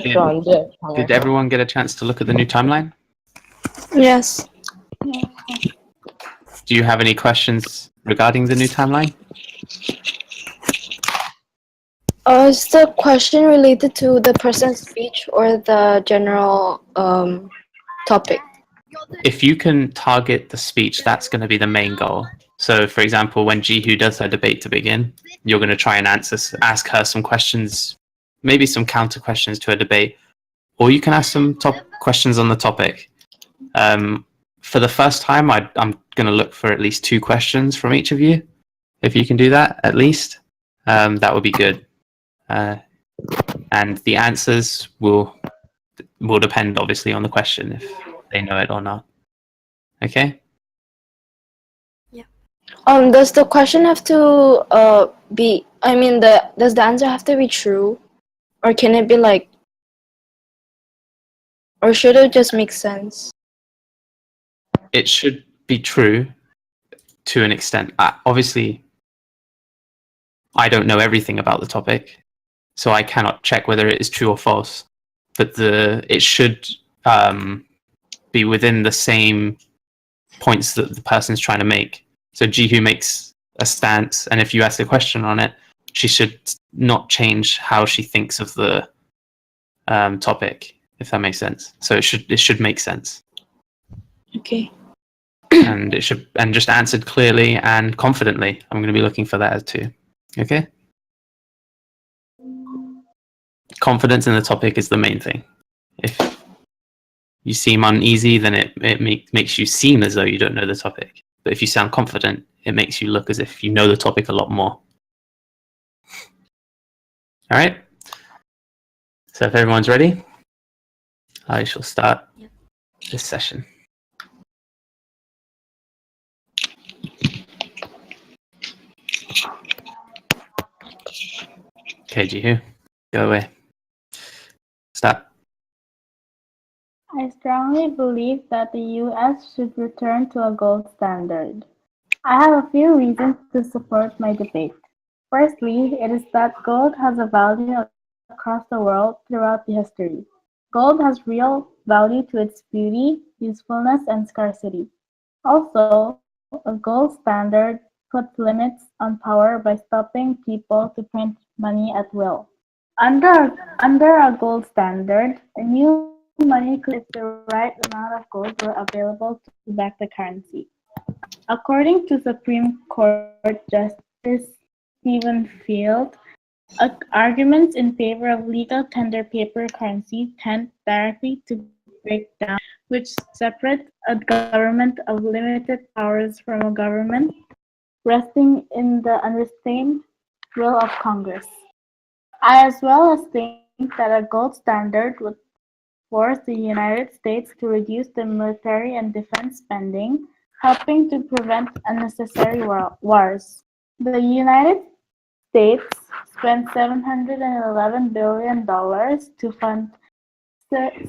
Did, did everyone get a chance to look at the new timeline? Yes. Do you have any questions regarding the new timeline? Is the question related to the person's speech or the general topic? If you can target the speech, that's going to be the main goal. So, for example, when Jihu does her debate to begin, you're going to try and ask her some questions, maybe some counter questions to her debate, or you can ask some top questions on the topic. For the first time, I'm going to look for at least 2 questions from each of you. If you can do that, at least, that would be good. And the answers will depend, obviously, on the question, if they know it or not. Okay? Does the question have to be? I mean, does the answer have to be true, or can it be like, or should it just make sense? It should be true to an extent. Obviously, I don't know everything about the topic, so I cannot check whether it is true or false. But it should be within the same points that the person's trying to make. So Jihu makes a stance, and if you ask a question on it, she should not change how she thinks of the topic, if that makes sense. So it should make sense. Okay. And just answered clearly and confidently. I'm going to be looking for that too. Okay? Confidence in the topic is the main thing. If you seem uneasy, then it makes you seem as though you don't know the topic. But if you sound confident, it makes you look as if you know the topic a lot more. All right? So if everyone's ready, I shall start this session. Okay, Jihu, go away. Stop. I strongly believe that the U.S. should return to a gold standard. I have a few reasons to support my debate. Firstly, it is that gold has a value across the world throughout the history. Gold has real value to its beauty, usefulness, and scarcity. Also, a gold standard puts limits on power by stopping people to print money at will. Under a gold standard, a new money could if the right amount of gold were available to back the currency. According to Supreme Court Justice Stephen Field, arguments in favor of legal tender paper currency tend directly to break down which separate a government of limited powers from a government resting in the unrestrained will of Congress. I as well as think that a gold standard would force the United States to reduce the military and defense spending, helping to prevent unnecessary wars. The United States spent $711 billion to fund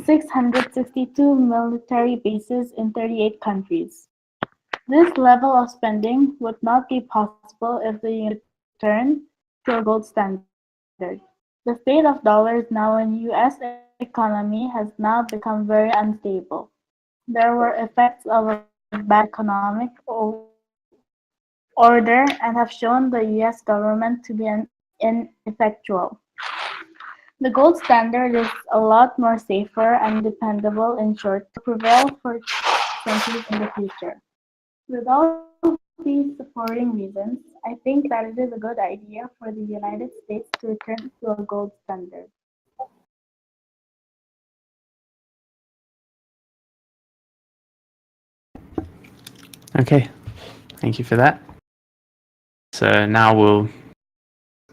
662 military bases in 38 countries. This level of spending would not be possible if the United States returned to a gold standard. The state of dollars now in U.S. economy has now become very unstable. There were effects of a bad economic order and have shown the U.S. government to be ineffectual. The gold standard is a lot more safer and dependable in short to prevail for centuries in the future. With all these supporting reasons, I think that it is a good idea for the United States to return to a gold standard. Okay, thank you for that. So now we'll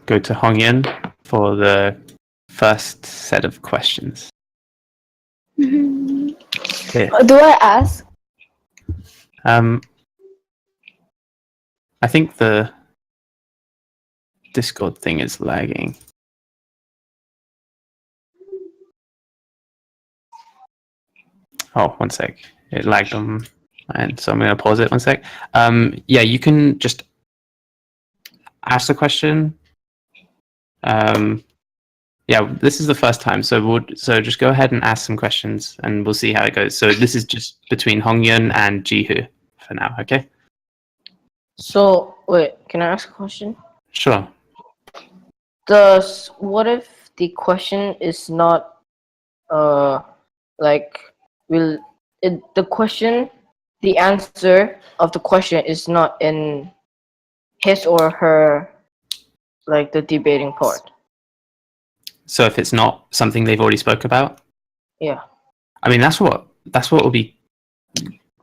go to Hongyan for the first set of questions. Okay. Do I ask? I think the Discord thing is lagging. Oh, one sec. It lagged on mine, so I'm going to pause it 1 sec. Yeah, you can just ask the question. Yeah, this is the first time, so just go ahead and ask some questions, and we'll see how it goes. So this is just between Hongyun and Jihu for now. Okay. So wait, can I ask a question? Sure. What if the question is not like will it the question the answer of the question is not in his or her like the debating part? So if it's not something they've already spoke about, Yeah. I mean that's what will be.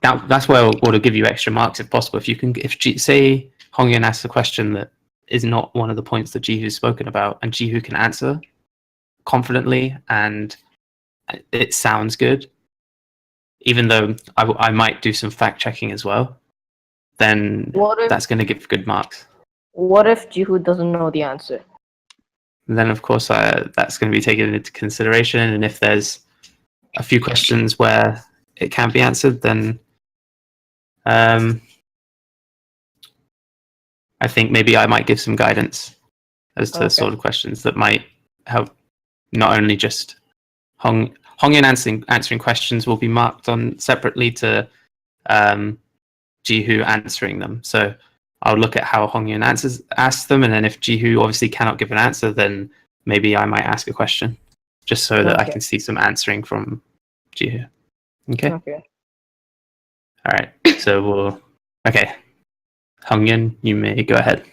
That's where it'll give you extra marks if possible. If you can, say Hongyun asks a question that is not one of the points that Jihu's spoken about, and Jihu can answer confidently and it sounds good, even though I might do some fact checking as well, then that's going to give good marks. What if Jihu doesn't know the answer? And then, of course, that's going to be taken into consideration. And if there's a few questions where it can't be answered, then I think maybe I might give some guidance as to sort of questions that might help. Not only just Hongyun answering questions will be marked on separately to Jihu answering them. So I'll look at how Hongyun asks them, and then if Jihu obviously cannot give an answer, then maybe I might ask a question, just so that I can see some answering from Jihu. Okay. Okay. All right. So okay. Hongyun, you may go ahead.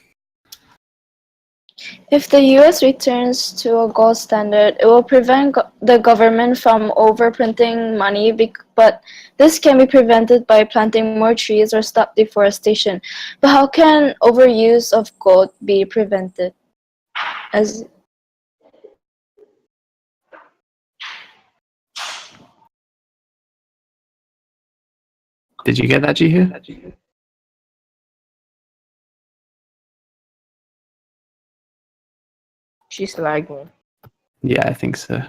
If the US returns to a gold standard, it will prevent the government from overprinting money, but this can be prevented by planting more trees or stop deforestation. But how can overuse of gold be prevented? Did you get that, Jihu? She's lagging. Yeah, I think so.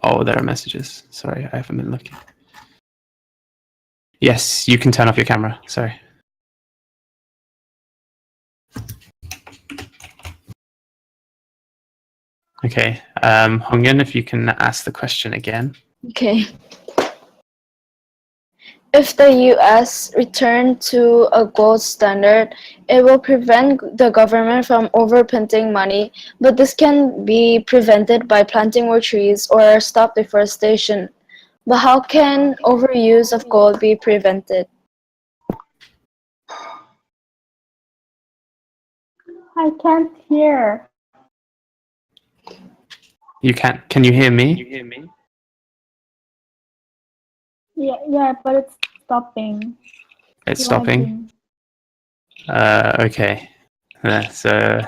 Oh, there are messages. Sorry, I haven't been looking. Yes, you can turn off your camera. Sorry. Okay, Hongyun, if you can ask the question again. Okay. If the US return to a gold standard, it will prevent the government from overprinting money, but this can be prevented by planting more trees or stop deforestation. But how can overuse of gold be prevented? I can't hear. You can't. Can you hear me? Yeah, but it's stopping. It's stopping. Okay. So.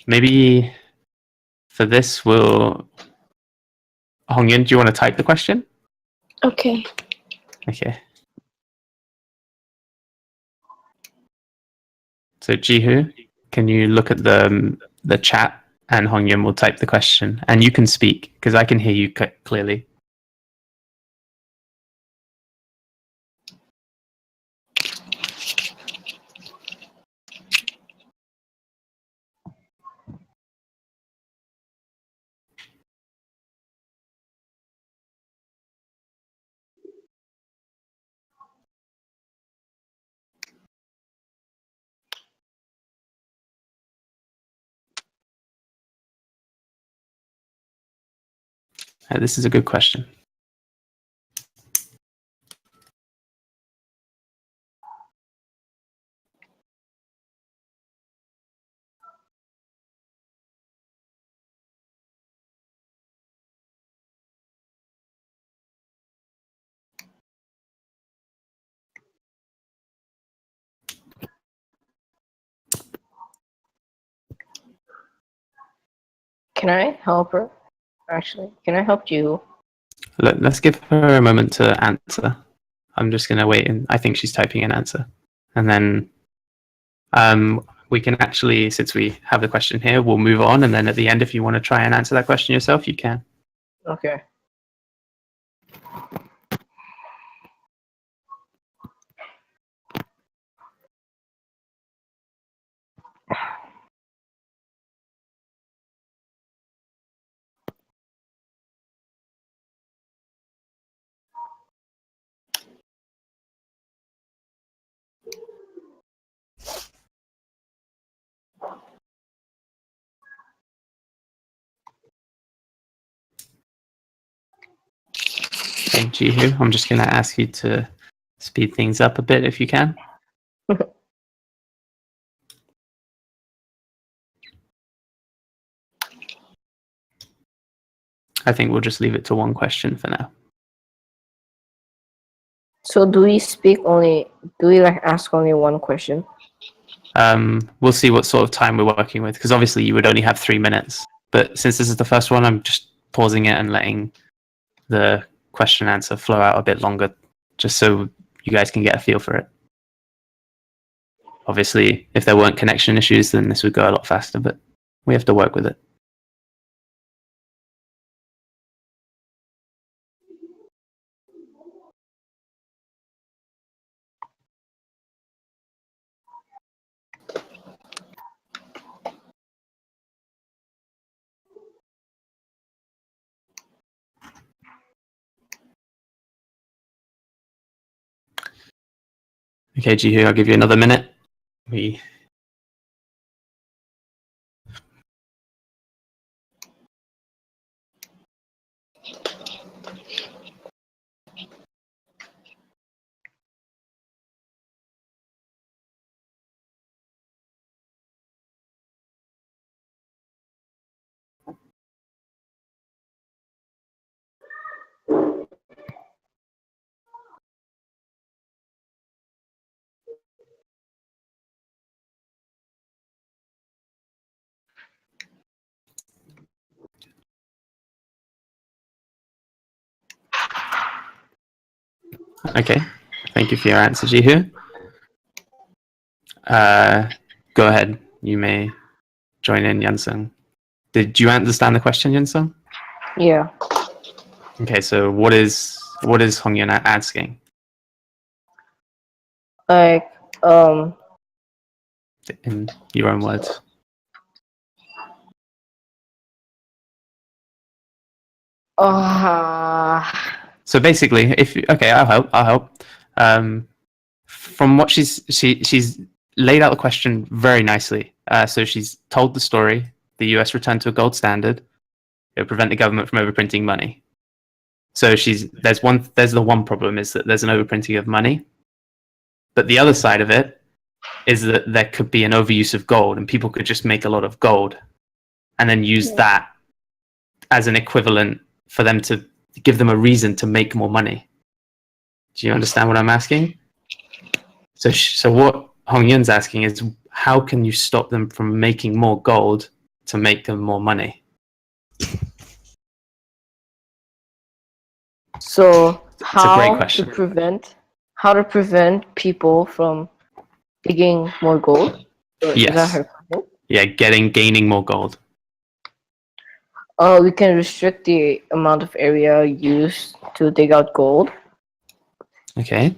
Maybe for this, Hongyun, do you want to type the question? Okay. Okay. So Jihu, can you look at the chat, and Hongyun will type the question, and you can speak because I can hear you clearly. This is a good question. Can I help her? Actually, can I help you? Let's give her a moment to answer. I'm just going to wait, and I think she's typing an answer. And then we can actually, since we have the question here, we'll move on. And then at the end, if you want to try and answer that question yourself, you can. Okay. Okay, Jihu, I'm just going to ask you to speed things up a bit if you can. I think we'll just leave it to one question for now. So do we ask only one question? We'll see what sort of time we're working with, because obviously you would only have 3 minutes. But since this is the first one, I'm just pausing it and letting the question and answer flow out a bit longer, just so you guys can get a feel for it. Obviously, if there weren't connection issues, then this would go a lot faster, but we have to work with it. Okay, Jihu, I'll give you another minute. Okay, thank you for your answer, Jihu. Go ahead, you may join in, Yunsung. Did you understand the question, Yunsung? Yeah. Okay, so what is Hongyun asking? Like, In your own words. So basically, I'll help. From what she's laid out the question very nicely. So she's told the story. The US returned to a gold standard. It would prevent the government from overprinting money. So there's the one problem is that there's an overprinting of money. But the other side of it is that there could be an overuse of gold, and people could just make a lot of gold and then use that as an equivalent for them to give them a reason to make more money. Do you understand what I'm asking? So what Hongyun's asking is, how can you stop them from making more gold to make them more money? So It's a great question. How to prevent people from digging more gold? Is that Yes. her question? Yeah, gaining more gold. We can restrict the amount of area used to dig out gold, Okay.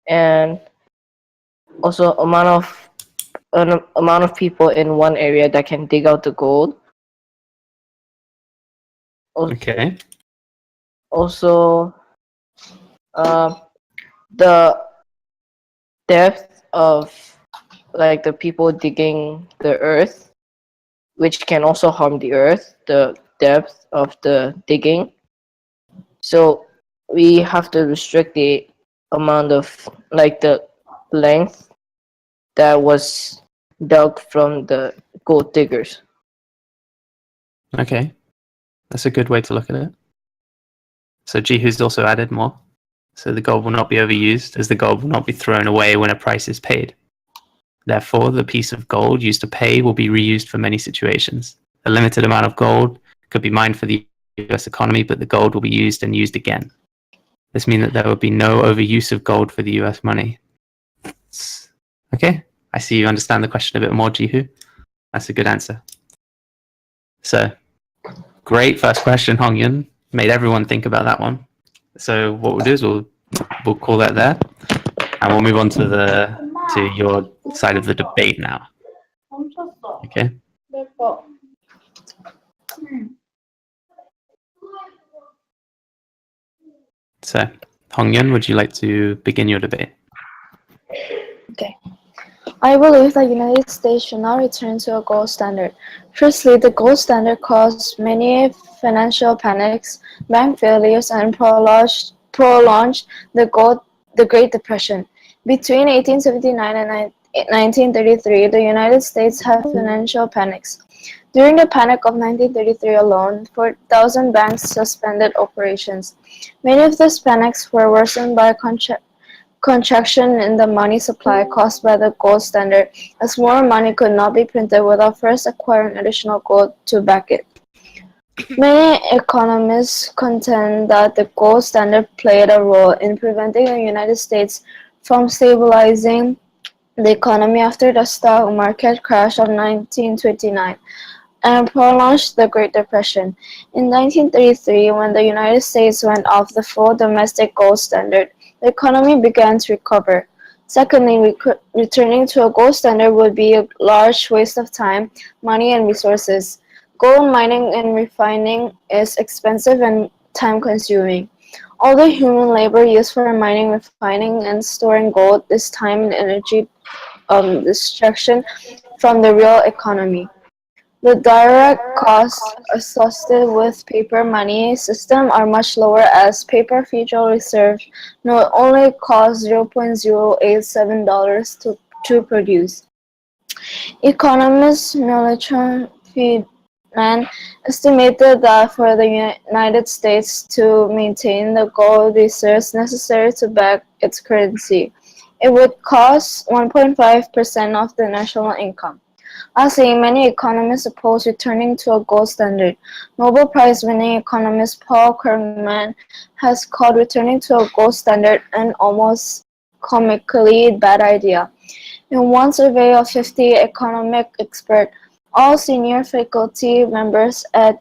and also an amount of people in one area that can dig out the gold. Okay. Also, the depth of like the people digging the earth, which can also harm the earth, the depth of the digging. So we have to restrict the amount of like the length that was dug from the gold diggers. Okay. That's a good way to look at it. So Jihu's also added more. So the gold will not be overused, as the gold will not be thrown away when a price is paid. Therefore, the piece of gold used to pay will be reused for many situations. A limited amount of gold could be mined for the US economy, but the gold will be used and used again. This means that there will be no overuse of gold for the US money. Okay, I see you understand the question a bit more, Jihu. That's a good answer. So, great first question, Hongyun. Made everyone think about that one. So what we'll do is we'll call that there, and we'll move on to your side of the debate now. Okay. So, Hongyun, would you like to begin your debate? Okay. I believe the United States should not return to a gold standard. Firstly, the gold standard caused many financial panics, bank failures, and prolonged prolonged the Great Depression. Between 1879 and 1933, the United States had financial panics. During the Panic of 1933 alone, 4,000 banks suspended operations. Many of these panics were worsened by contraction in the money supply caused by the gold standard, as more money could not be printed without first acquiring additional gold to back it. Many economists contend that the gold standard played a role in preventing the United States from stabilizing the economy after the stock market crash of 1929 and prolonged the Great Depression. In 1933, when the United States went off the full domestic gold standard, the economy began to recover. Secondly, returning to a gold standard would be a large waste of time, money, and resources. Gold mining and refining is expensive and time-consuming. All the human labor used for mining, refining, and storing gold is time and energy distraction from the real economy. The direct costs associated with paper money system are much lower, as paper Federal Reserve note only costs $0.087 to produce. Economist Milton Friedman estimated that for the United States to maintain the gold reserves necessary to back its currency, it would cost 1.5% of the national income. Lastly, many economists oppose returning to a gold standard. Nobel Prize-winning economist Paul Krugman has called returning to a gold standard an almost comically bad idea. In one survey of 50 economic experts, all senior faculty members at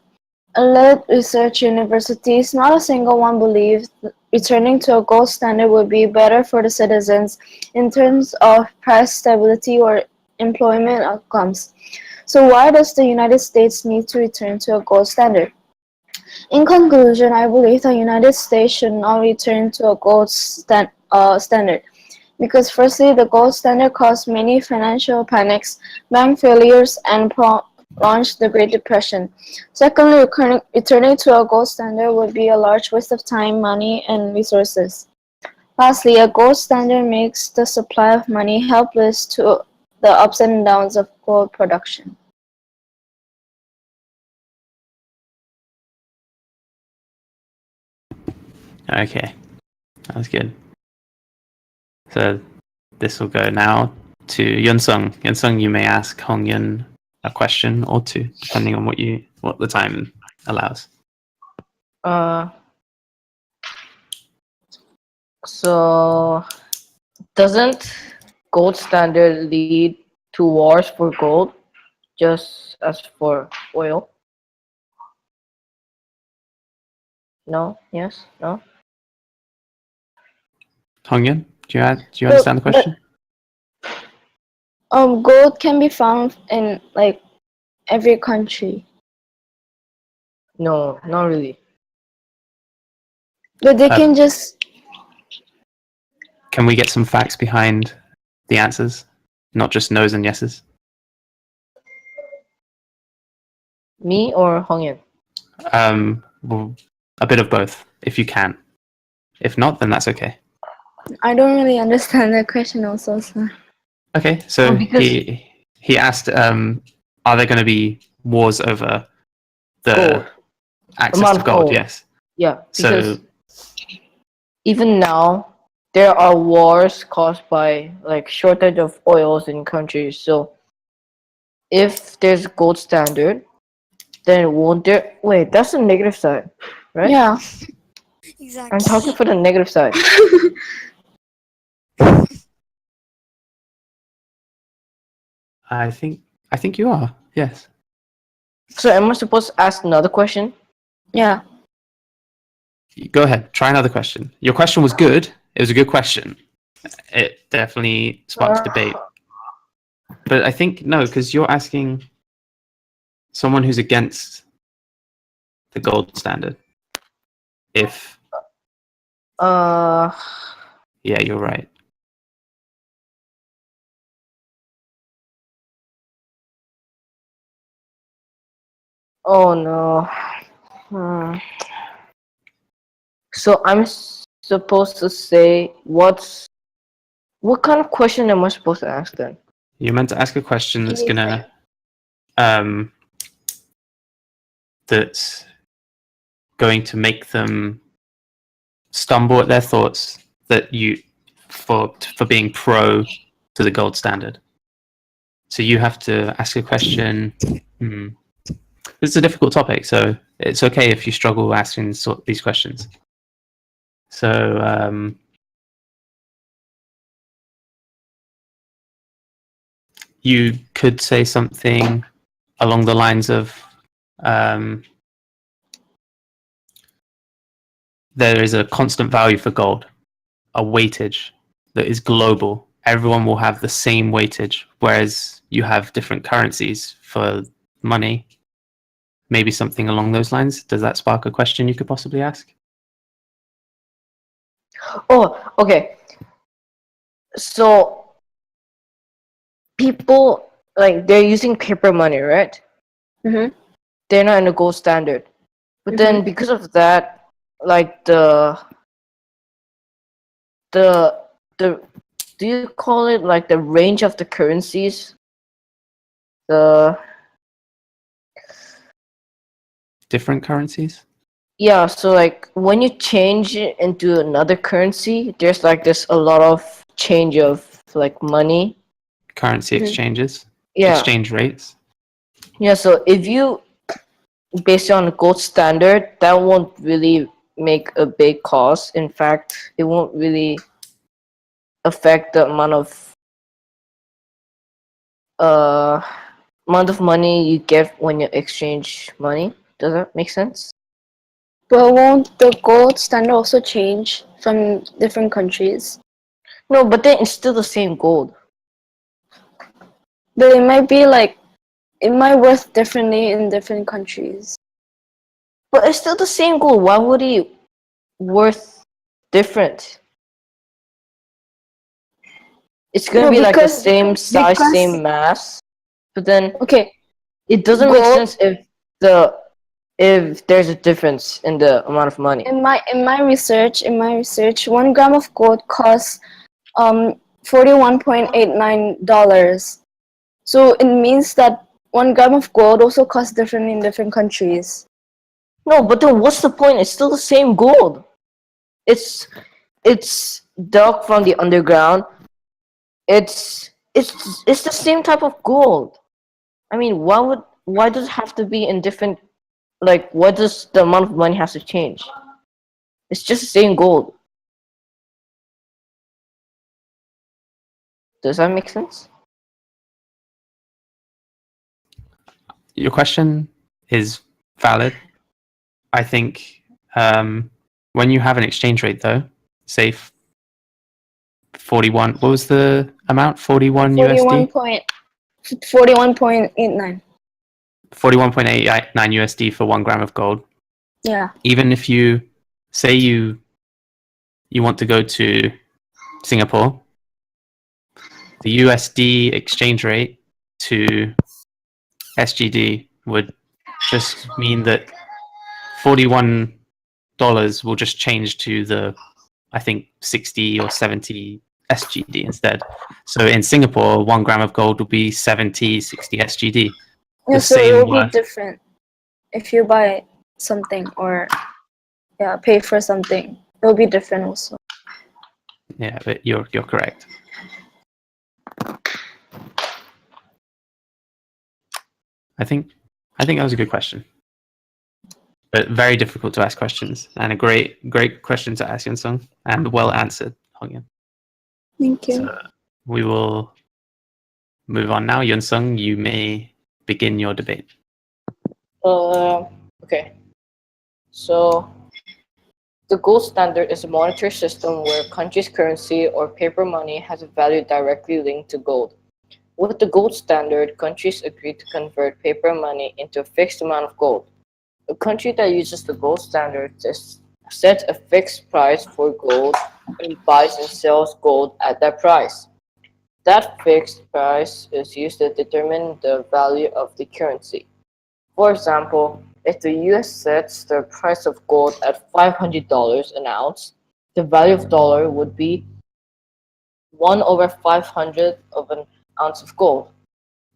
elite research universities, not a single one believed returning to a gold standard would be better for the citizens in terms of price stability or employment outcomes. So why does the United States need to return to a gold standard? In conclusion, I believe the United States should not return to a gold standard because firstly, the gold standard caused many financial panics, bank failures, and prolonged the Great Depression. Secondly, returning to a gold standard would be a large waste of time, money, and resources. Lastly, a gold standard makes the supply of money helpless to the ups and downs of gold production. Okay, that was good. So this will go now to Yunsung. Yunsung, you may ask Hong Yun a question or two, depending on what the time allows. So doesn't gold standard lead to wars for gold, just as for oil? No? Yes? No? Hong Yun, do you understand the question? Gold can be found in like every country, No, not really. but they can just. Can we get some facts behind the answers, not just no's and yeses? Me or Hong Yan? Well, a bit of both, if you can. If not, then that's okay. I don't really understand the question also. So. Okay, so Well, because- he asked, are there going to be wars over the Gold. access Amount to of gold? gold. Yes. Yeah, because So even now there are wars caused by like shortage of oils in countries. So if there's gold standard, then won't there? Wait, that's the negative side, right? Yeah. Exactly. I'm talking for the negative side. I think you are. Yes. So am I supposed to ask another question? Yeah. Go ahead. Try another question. Your question was good. It was a good question. It definitely sparked debate. But I think no, because you're asking someone who's against the gold standard. If Uh, yeah, you're right. oh no. Hmm. So I'm supposed to say what kind of question am I supposed to ask then? You're meant to ask a question that's Anything. that's going to make them stumble at their thoughts that you for being pro to the gold standard. So you have to ask a question. This is a difficult topic, so it's okay if you struggle asking these questions. So you could say something along the lines of there is a constant value for gold, a weightage that is global. Everyone will have the same weightage, whereas you have different currencies for money. Maybe something along those lines. Does that spark a question you could possibly ask? Oh, okay. So people like they're using paper money, right? Mm-hmm. They're not in the gold standard. But then because of that, like the do you call it like the range of the currencies? The Different currencies? Yeah, so like when you change it into another currency, there's like this a lot of change of like money. Currency Mhm. exchanges? Yeah. Exchange rates? Yeah, so if you base it on the gold standard, that won't really make a big cost. In fact, it won't really affect the amount of money you get when you exchange money. Does that make sense? But won't the gold standard also change from different countries? No, but then it's still the same gold. But it might be like, it might worth differently in different countries. But it's still the same gold. Why would it worth different? It's gonna No, be like the because- same size, because- same mass, but then Okay, it doesn't make Gold- sense if there's a difference in the amount of money. in my research, 1 gram of gold costs $41.89. So it means that 1 gram of gold also costs differently in different countries. No, but then what's the point? It's still the same gold. It's dug from the underground. It's the same type of gold. I mean, why does it have to be in different? Like, why does the amount of money has to change? It's just the same gold. Does that make sense? Your question is valid. I think when you have an exchange rate, though, say 41, what was the amount? 41 USD? 41.89. 41.89 USD for 1 gram of gold. Yeah. Even if you say you want to go to Singapore, the USD exchange rate to SGD would just mean that $41 will just change to the, I think, 60 or 70 SGD instead. So in Singapore, 1 gram of gold will be 70, 60 SGD. Yeah, The so same it will worth. be different if you buy something or pay for something. It will be different also. Yeah, but you're correct. I think that was a good question, but very difficult to ask questions, and a great question to ask, Yunsung, and well answered, Hongyan. Thank you. So we will move on now. Yunsung, you may begin your debate. Okay. So, the gold standard is a monetary system where a country's currency or paper money has a value directly linked to gold. With the gold standard, countries agree to convert paper money into a fixed amount of gold. A country that uses the gold standard sets a fixed price for gold and buys and sells gold at that price. That fixed price is used to determine the value of the currency. For example, if the US sets the price of gold at $500 an ounce, the value of dollar would be 1/500 of an ounce of gold.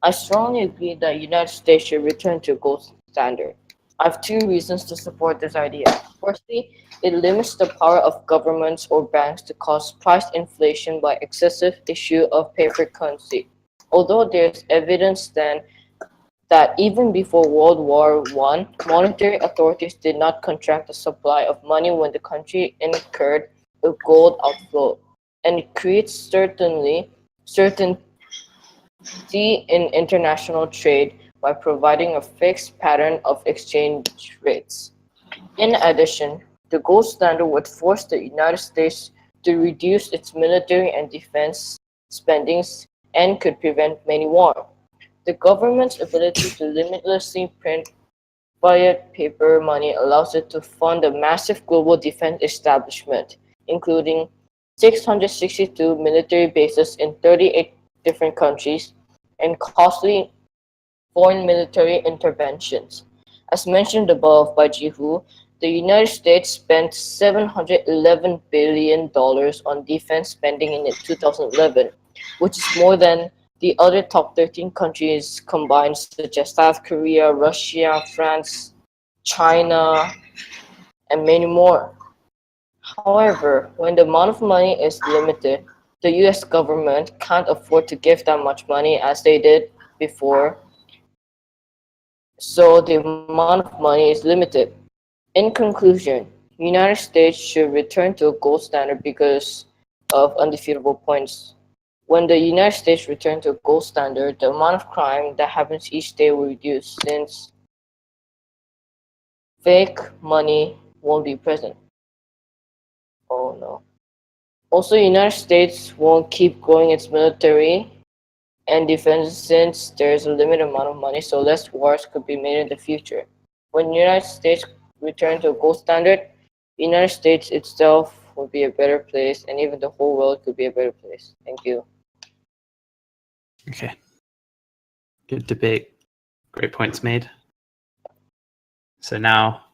I strongly agree that the United States should return to a gold standard. I have two reasons to support this idea. Firstly, it limits the power of governments or banks to cause price inflation by excessive issue of paper currency. Although there's evidence then that even before World War One, monetary authorities did not contract a supply of money when the country incurred a gold outflow, and it creates certainty in international trade by providing a fixed pattern of exchange rates. In addition, the gold standard would force the United States to reduce its military and defense spendings and could prevent many wars. The government's ability to limitlessly print fiat paper money allows it to fund a massive global defense establishment, including 662 military bases in 38 different countries and costly foreign military interventions. As mentioned above by Jihu, the United States spent $711 billion on defense spending in 2011, which is more than the other top 13 countries combined, such as South Korea, Russia, France, China, and many more. However, when the amount of money is limited, the US government can't afford to give that much money as they did before, so the amount of money is limited. In conclusion, United States should return to a gold standard because of undefeatable points. When the United States return to a gold standard, the amount of crime that happens each day will reduce since fake money won't be present. Oh no. Also, United States won't keep growing its military and defense since there's a limited amount of money, so less wars could be made in the future. When the United States return to a gold standard, the United States itself would be a better place, and even the whole world could be a better place. Thank you. Okay. Good debate. Great points made. So now,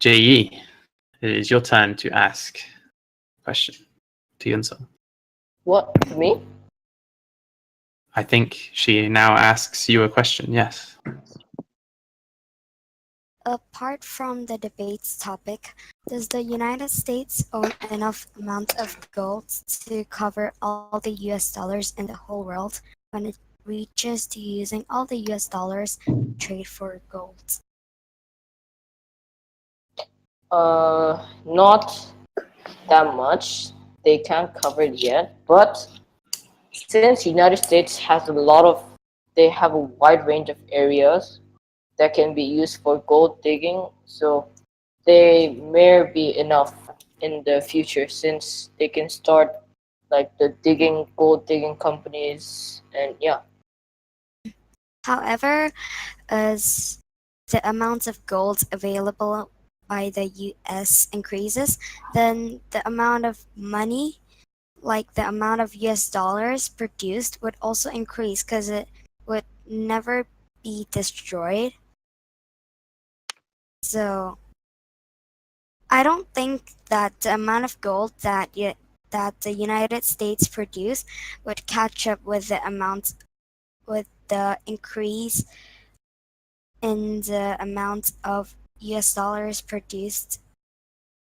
JE, it is your turn to ask a question to Yunsung. What? Me? I think she now asks you a question, yes. Apart from the debate's topic, does the United States own enough amount of gold to cover all the US dollars in the whole world when it reaches to using all the US dollars to trade for gold? Not that much. They can't cover it yet, but since United States has they have a wide range of areas that can be used for gold digging, so they may be enough in the future since they can start like the gold digging companies, and yeah. However, as the amount of gold available by the US increases, then the amount of money, like the amount of US dollars produced, would also increase because it would never be destroyed. So I don't think that the amount of gold that the United States produce would catch up with the increase in the amount of US dollars produced.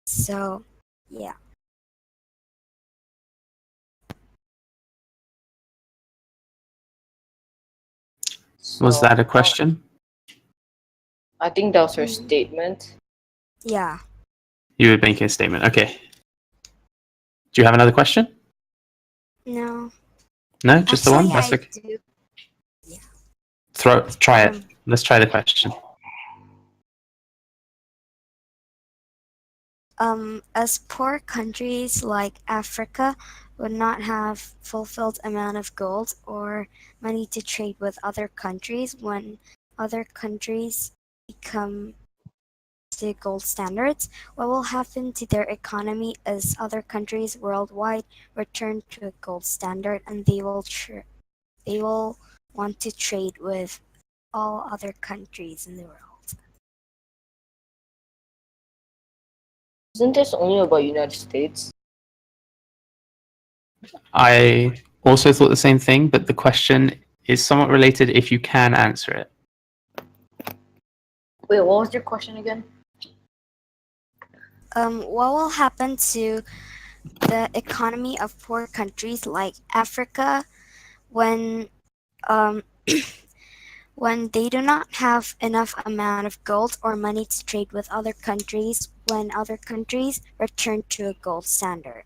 So yeah. Was So that a question? I think that was her Mhm. statement. Yeah. You would make a statement. Okay. Do you have another question? No. No, just the one? Actually, That's I okay. do. Try it. Um, Let's try the question. as poor countries like Africa would not have fulfilled amount of gold or money to trade with other countries when other countries become the gold standards, what will happen to their economy as other countries worldwide return to a gold standard and they will want to trade with all other countries in the world? Isn't this only about United States? I also thought the same thing, but the question is somewhat related if you can answer it. Wait, what was your question again? What will happen to the economy of poor countries like Africa when um, when they do not have enough amount of gold or money to trade with other countries when other countries return to a gold standard?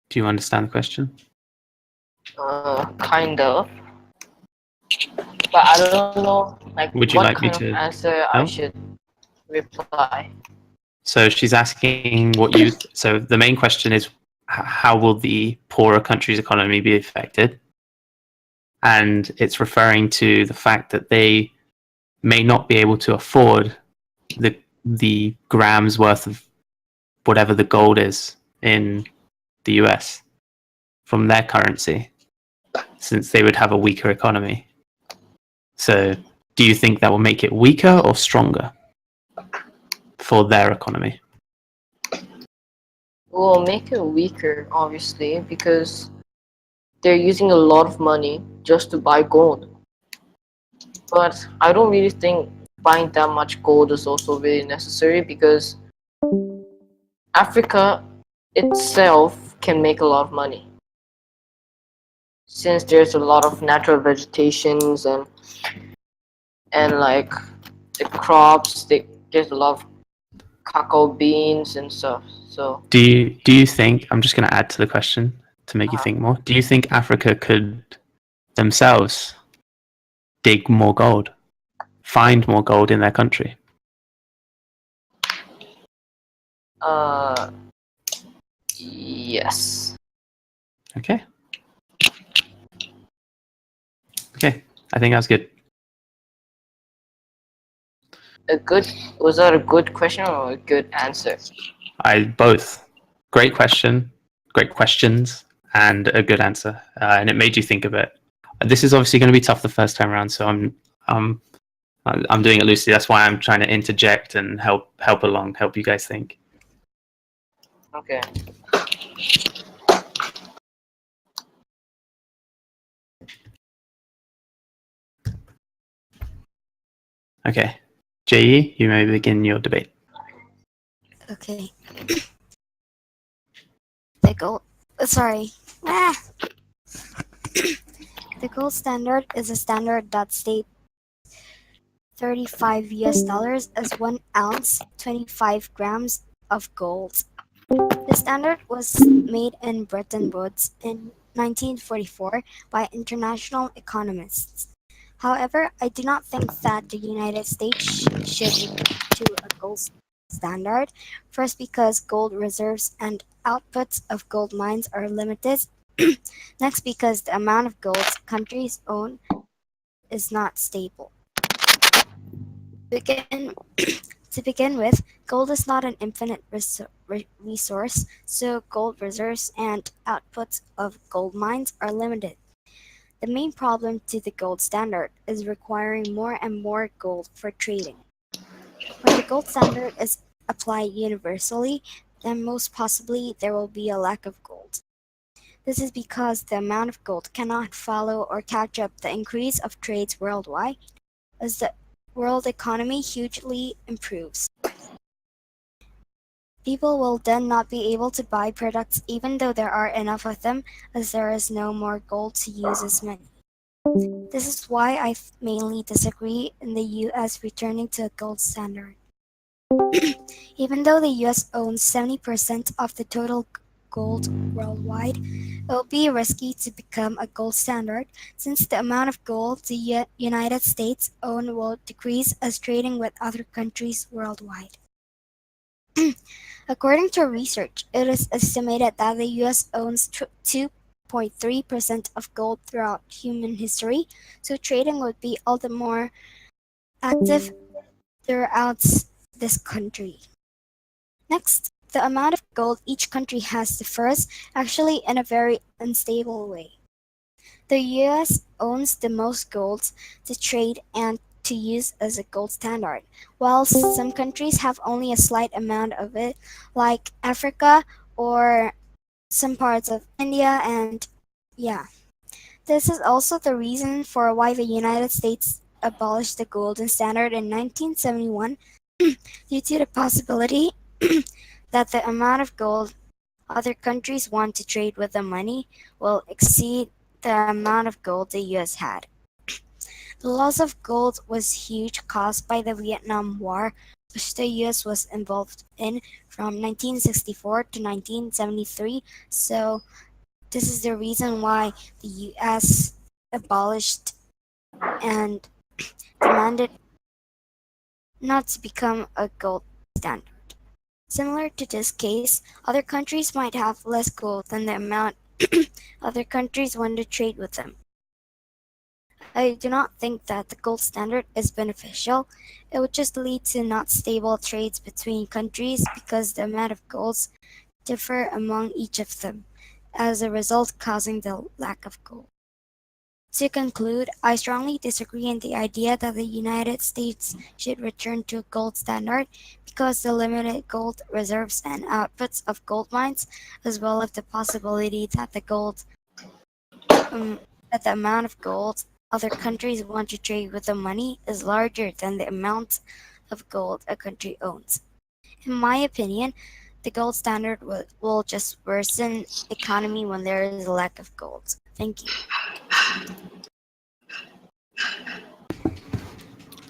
Do you understand the question? Kind of. But I don't know, like, Would you what like me kind of to answer I know? should reply. So she's asking what you. So the main question is, how will the poorer country's economy be affected? And it's referring to the fact that they may not be able to afford the grams worth of whatever the gold is in the US from their currency, since they would have a weaker economy. So, do you think that will make it weaker or stronger for their economy? Will make it weaker, obviously, because they're using a lot of money just to buy gold. But I don't really think buying that much gold is also really necessary, because Africa itself can make a lot of money. Since there's a lot of natural vegetations and like the crops, there's a lot of cacao beans and stuff. So Do you think, I'm just going to add to the question to make you think more. Do you think Africa could themselves dig more gold, find more gold in their country? yes. Okay. Okay, I think that's good. Was that a good question or a good answer? Both. Great question, great questions, and a good answer. And it made you think a bit. This is obviously going to be tough the first time around, so I'm doing it loosely. That's why I'm trying to interject and help you guys think. Okay. Okay, JE, you may begin your debate. Okay. The gold. Sorry. Ah. The gold standard is a standard that states 35 US dollars as 1 ounce, 25 grams of gold. The standard was made in Bretton Woods in 1944 by international economists. However, I do not think that the United States should return to a gold standard. First, because gold reserves and outputs of gold mines are limited. Next, because the amount of gold countries own is not stable. To begin with, gold is not an infinite resource, so gold reserves and outputs of gold mines are limited. The main problem to the gold standard is requiring more and more gold for trading. When the gold standard is applied universally, then most possibly there will be a lack of gold. This is because the amount of gold cannot follow or catch up the increase of trades worldwide as the world economy hugely improves. People will then not be able to buy products even though there are enough of them, as there is no more gold to use as money. This is why I mainly disagree in the US returning to a gold standard. Even though the US owns 70% of the total gold worldwide, it will be risky to become a gold standard since the amount of gold the United States own will decrease as trading with other countries worldwide. According to research, it is estimated that the US owns 2.3% of gold throughout human history, so trading would be all the more active throughout this country. Next, the amount of gold each country has differs, actually in a very unstable way. The US owns the most gold to trade and to use as a gold standard, while some countries have only a slight amount of it, like Africa or some parts of India. And yeah, this is also the reason for why the United States abolished the golden standard in 1971 due to the possibility that the amount of gold other countries want to trade with the money will exceed the amount of gold the US had. The loss of gold was huge, caused by the Vietnam War, which the US was involved in from 1964 to 1973. So this is the reason why the US abolished and demanded not to become a gold standard. Similar to this case, other countries might have less gold than the amount other countries want to trade with them. I do not think that the gold standard is beneficial. It would just lead to not stable trades between countries because the amount of golds differ among each of them, as a result causing the lack of gold. To conclude, I strongly disagree in the idea that the United States should return to a gold standard because the limited gold reserves and outputs of gold mines, as well as the possibility that that the amount of gold other countries want to trade with the money is larger than the amount of gold a country owns. In my opinion, the gold standard will just worsen economy when there is a lack of gold. Thank you.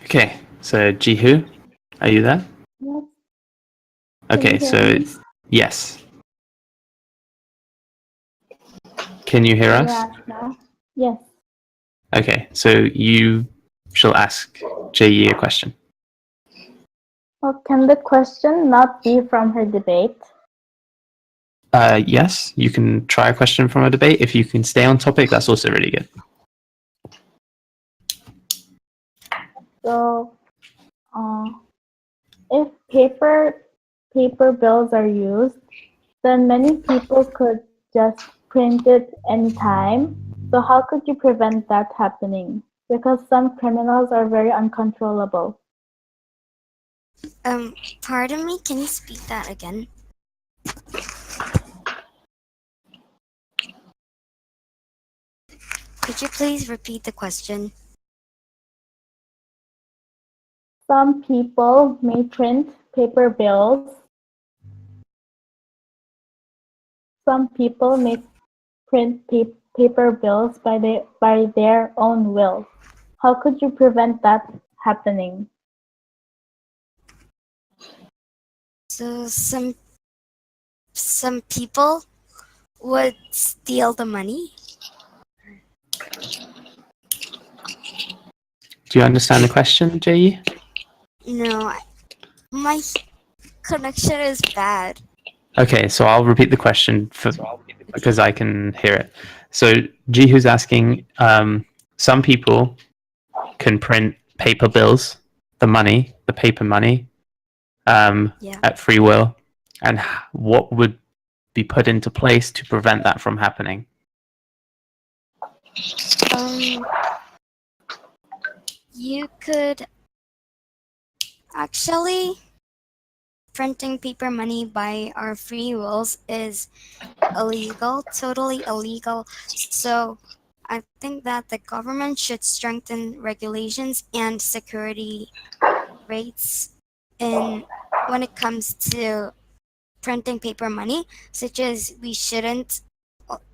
Okay, so Jihu, are you there? Yes. Okay, you so hear me? yes. Can you hear us? Yeah, now? Yes. Okay, so you shall ask Jie a question. Well, can the question not be from her debate? Yes, you can try a question from a debate. If you can stay on topic, that's also really good. So, if paper bills are used, then many people could just print it anytime. So how could you prevent that happening? Because some criminals are very uncontrollable. Pardon me, can you speak that again? Could you please repeat the question? Some people may print paper bills. Some people may print paper bills by their own will. How could you prevent that happening? So some people would steal the money. Do you understand the question, Jie? No, my connection is bad. Okay, so I'll repeat the question because I can hear it. So Jihu's asking, some people can print paper bills, the paper money, Yeah. at free will, and what would be put into place to prevent that from happening? You could actually, printing paper money by our free wills is illegal, totally illegal. So I think that the government should strengthen regulations and security rates when it comes to printing paper money, such as we shouldn't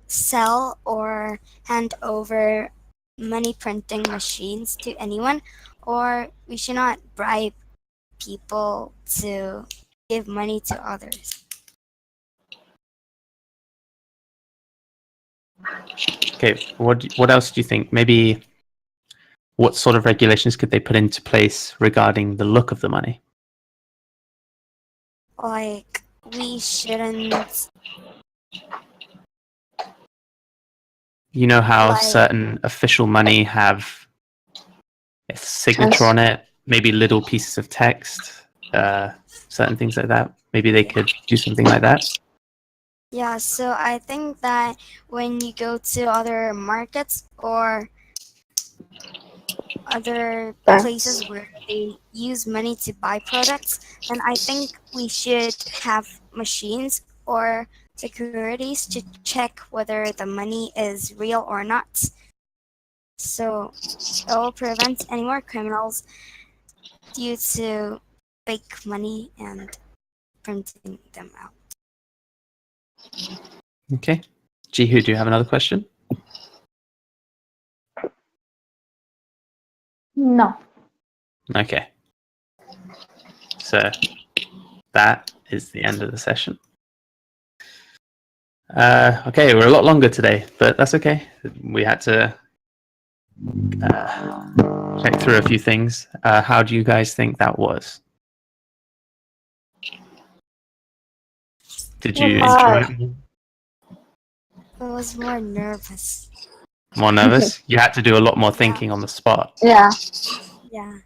sell or hand over money printing machines to anyone, or we should not bribe people to give money to others. Okay, what else do you think? Maybe what sort of regulations could they put into place regarding the look of the money? Like, we shouldn't. You know how Like- certain official money have a signature on it, maybe little pieces of text, certain things like that. Maybe they could do something like that. Yeah, so I think that when you go to other markets or other Thanks. places where they use money to buy products, then I think we should have machines or securities to check whether the money is real or not. So it will prevent any more criminals due to fake money and printing them out. Okay. Jihu, do you have another question? No. Okay. So that is the end of the session. Okay, we're a lot longer today, but that's okay. We had to check through a few things. How do you guys think that was? Did you enjoy it? I was more nervous. More nervous? You had to do a lot more thinking on the spot. Yeah. Yeah.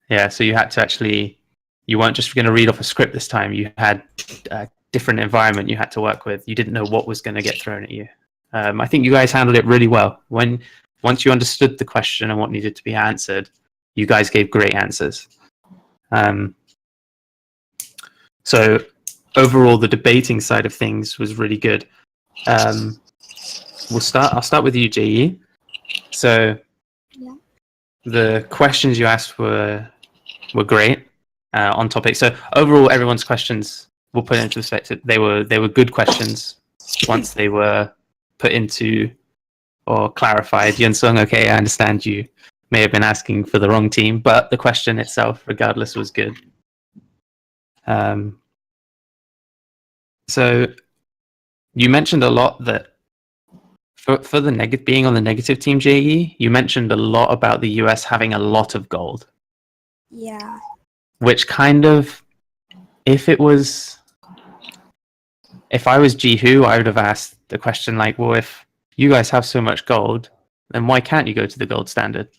Yeah, so you had to actually, you weren't just going to read off a script this time. You had a different environment you had to work with. You didn't know what was going to get thrown at you. I think you guys handled it really well. Once you understood the question and what needed to be answered, you guys gave great answers. So overall, the debating side of things was really good. I'll start with you, JE. So Yeah. the questions you asked were great on topic. So overall, everyone's questions, we'll put it into perspective. They were good questions once they were put into or clarified. Yunsung, okay, I understand you may have been asking for the wrong team, but the question itself, regardless, was good. So you mentioned a lot that for the being on the negative team, JE, you mentioned a lot about the US having a lot of gold. Yeah. Which kind of, if I was Jihu, I would have asked the question like, well, if you guys have so much gold, then why can't you go to the gold standard?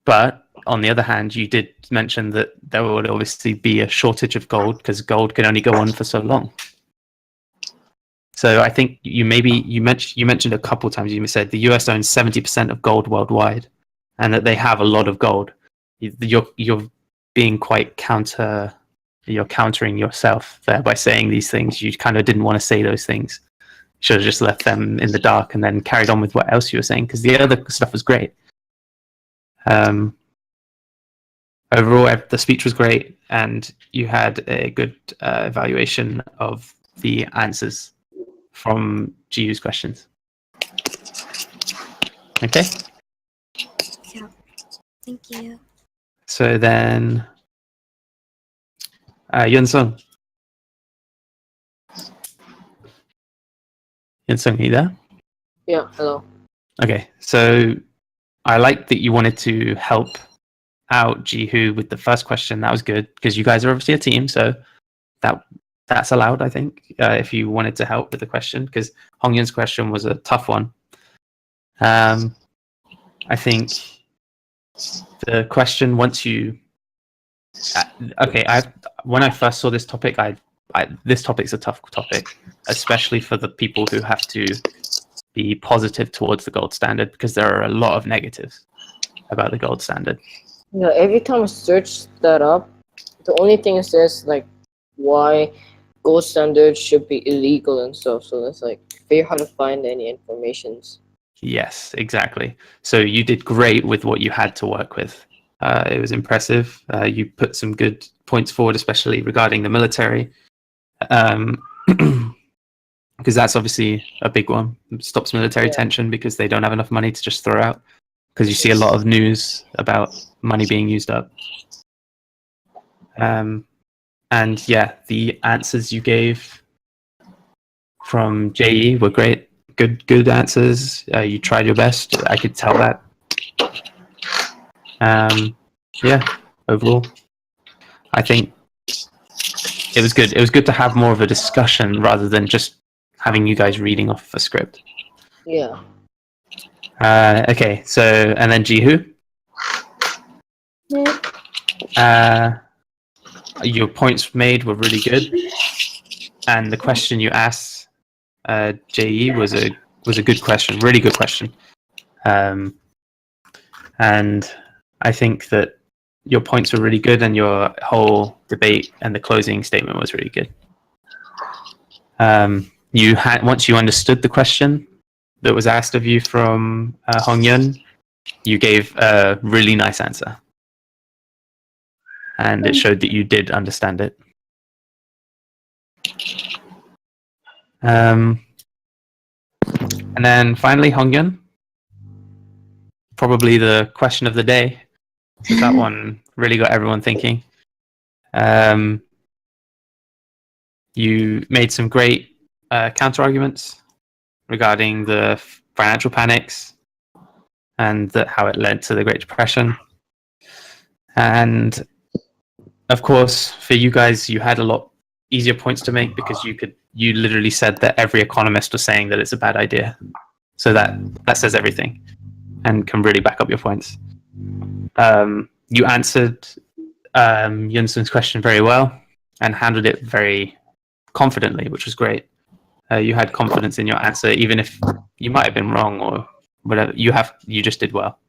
But on the other hand, you did mention that there would obviously be a shortage of gold because gold can only go on for so long. So I think you mentioned a couple times, you said the US owns 70% of gold worldwide and that they have a lot of gold. You're being quite you're countering yourself there by saying these things. You kind of didn't want to say those things. Should have just left them in the dark and then carried on with what else you were saying, because the other stuff was great. Overall, the speech was great, and you had a good evaluation of the answers from Jihu's questions. Okay. Yeah. Thank you. So then, Yunsung. Yunsung, are you there? Yeah, hello. Okay, so I like that you wanted to help out Jihu with the first question. That was good because you guys are obviously a team, so that's allowed, I think, if you wanted to help with the question, because Hongyun's question was a tough one. I think the question once you when I first saw this topic, this topic's a tough topic, especially for the people who have to be positive towards the gold standard, because there are a lot of negatives about the gold standard. Yeah, every time I search that up, the only thing it says like why gold standard should be illegal and stuff. So it's like very hard to find any informations. Yes, exactly. So you did great with what you had to work with. It was impressive. You put some good points forward, especially regarding the military, because that's obviously a big one. It stops military tension because they don't have enough money to just throw out, because you see a lot of news about money being used up. And yeah, the answers you gave from JE were great. Good answers. You tried your best. I could tell that. Yeah, overall, I think it was good. It was good to have more of a discussion rather than just having you guys reading off a script. Yeah. Okay, so, and then Jihu. Yeah. Your points made were really good, and the question you asked, JE, was a good question, really good question. And I think that your points were really good, and your whole debate and the closing statement was really good. You had, once you understood the question that was asked of you from Hong Yun, you gave a really nice answer, and it showed that you did understand it. And then finally, Hong Yun, probably the question of the day. That one really got everyone thinking. You made some great counter arguments regarding the financial panics and how it led to the Great Depression. And of course, for you guys, you had a lot easier points to make because you literally said that every economist was saying that it's a bad idea. So that says everything and can really back up your points. You answered Yunsun's question very well and handled it very confidently, which was great. You had confidence in your answer, even if you might have been wrong or whatever. You just did well.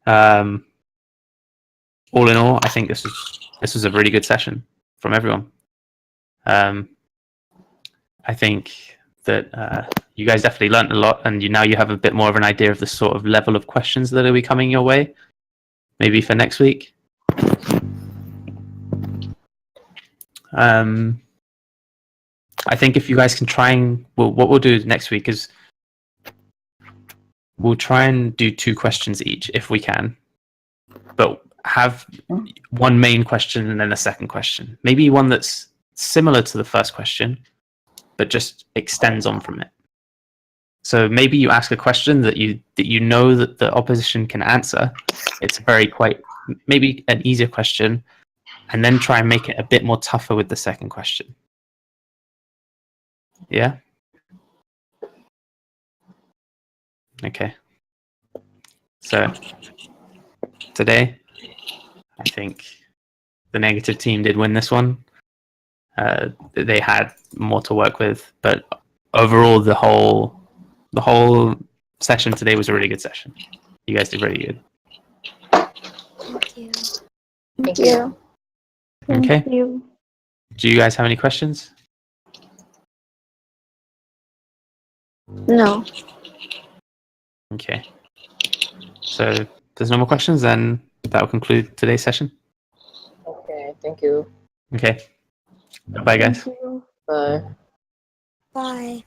All in all, I think this was a really good session from everyone. I think that you guys definitely learned a lot, and now you have a bit more of an idea of the sort of level of questions that will be coming your way, maybe for next week. I think if you guys can try and what we'll do next week is we'll try and do 2 questions each if we can, but have one main question and then a second question. Maybe one that's similar to the first question, but just extends on from it. So maybe you ask a question that you know that the opposition can answer. It's maybe an easier question, and then try and make it a bit more tougher with the second question. Yeah? Okay. So today, I think the negative team did win this one. They had more to work with, but overall, the whole session today was a really good session. You guys did really good. Thank you. Thank you. Okay. Thank you. Do you guys have any questions? No. Okay. So if there's no more questions, then that will conclude today's session. Okay, thank you. Okay. Bye, guys. Thank you. Bye. Bye.